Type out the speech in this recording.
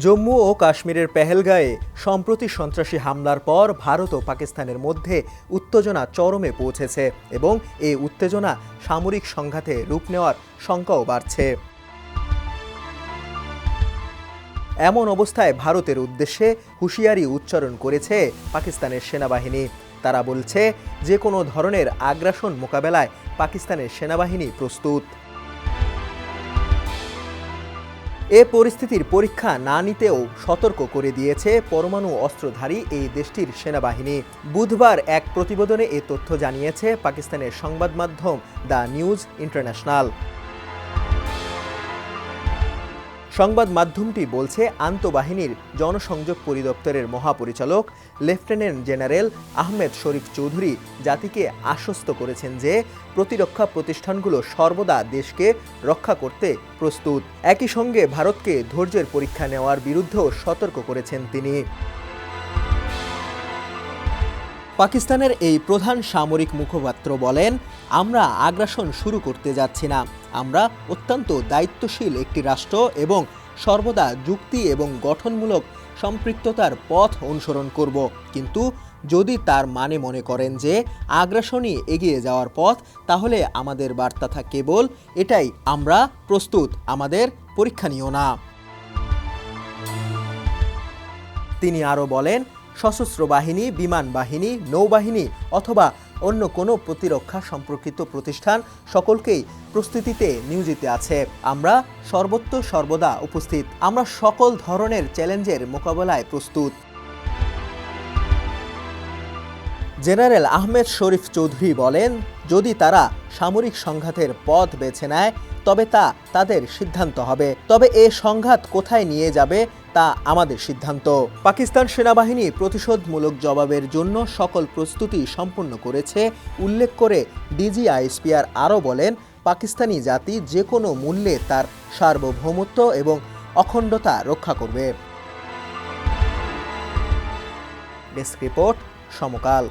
জম্মু ও কাশ্মীরের পেহেলগাঁয়ে সম্প্রতি সন্ত্রাসী হামলার পর ভারত ও পাকিস্তানের মধ্যে উত্তেজনা চরমে পৌঁছেছে এবং এই উত্তেজনা সামরিক সংঘাতে রূপ নেওয়ার শঙ্কাও বাড়ছে। এমন অবস্থায় ভারতের উদ্দেশ্যে হুঁশিয়ারি উচ্চারণ করেছে পাকিস্তানের সেনাবাহিনী। তারা বলছে, যে কোনো ধরনের আগ্রাসন মোকাবেলায় পাকিস্তানের সেনাবাহিনী প্রস্তুত। এ পরিস্থিতির পরীক্ষা না নিতেও সতর্ক করে দিয়েছে পরমাণু অস্ত্রধারী এই দেশটির সেনাবাহিনী। বুধবার এক প্রতিবেদনে এ তথ্য জানিয়েছে পাকিস্তানের সংবাদ মাধ্যম দ্য নিউজ ইন্টারন্যাশনাল। সংবাদ মাধ্যমটি বলছে, আন্তঃবাহিনীর জনসংযোগ পরিদপ্তরের মহাপরিচালক লেফটেন্যান্ট জেনারেল আহমেদ শরীফ চৌধুরী জাতিকে আশ্বস্ত করেছেন যে প্রতিরক্ষা প্রতিষ্ঠানগুলো সর্বদা দেশকে রক্ষা করতে প্রস্তুত। একই সঙ্গে ভারতকে ধৈর্যের পরীক্ষা নেওয়ার বিরুদ্ধেও সতর্ক করেছেন তিনি। পাকিস্তানের এই প্রধান সামরিক মুখপাত্র বলেন, আমরা আগ্রাসন শুরু করতে যাচ্ছি না। আমরা অত্যন্ত দায়িত্বশীল একটি রাষ্ট্র এবং সর্বদা যুক্তি এবং গঠনমূলক সম্পৃক্ততার পথ অনুসরণ করব। কিন্তু যদি তার মানে মনে করেন যে আগ্রাসনই এগিয়ে যাওয়ার পথ, তাহলে আমাদের বার্তা থাকে কেবল এটাই, আমরা প্রস্তুত, আমাদের পরীক্ষা নিও না। তিনি আরও বলেন, সশস্ত্র বাহিনী, বিমান বাহিনী, নৌবাহিনী অথবা অন্য কোনো প্রতিরক্ষা সম্পর্কিত প্রতিষ্ঠান সকলকেই প্রস্তুতিতে নিয়োজিত আছে। আমরা সর্বত্র সর্বদা উপস্থিত। আমরা সকল ধরনের চ্যালেঞ্জের মোকাবেলায় প্রস্তুত। জেনারেল আহমেদ শরীফ চৌধুরী বলেন, যদি তারা সামরিক সংঘাতের পথ বেছে নেয় তবে তা তাদের সিদ্ধান্ত হবে। তবে এ সংঘাত কোথায় নিয়ে যাবে তা আমাদের সিদ্ধান্ত। পাকিস্তান সেনাবাহিনী প্রতিশোধমূলক জবাবের জন্য সকল প্রস্তুতি সম্পন্ন করেছে উল্লেখ করে ডিজিআইএসপিআর আরও বলেন, পাকিস্তানি জাতি যে কোনো মূল্যে তার সার্বভৌমত্ব এবং অখণ্ডতা রক্ষা করবে। ডেস্ক রিপোর্ট, সমকাল।